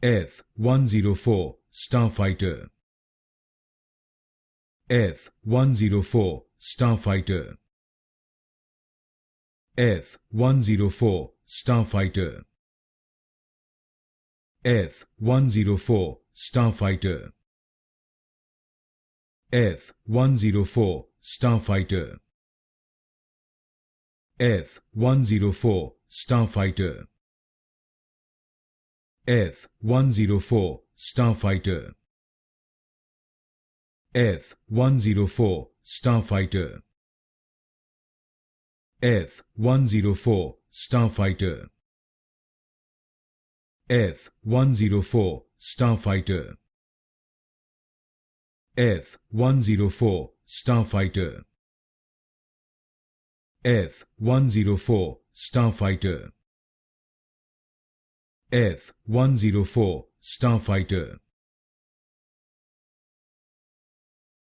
F-104 Starfighter. F-104 Starfighter. F-104 Starfighter. F-104 Starfighter. F-104 Starfighter. F-104 Starfighter. F-104 Starfighter. F-104 Starfighter. F-104 Starfighter. F-104 Starfighter. F-104 Starfighter. F-104 Starfighter. F-104 Starfighter.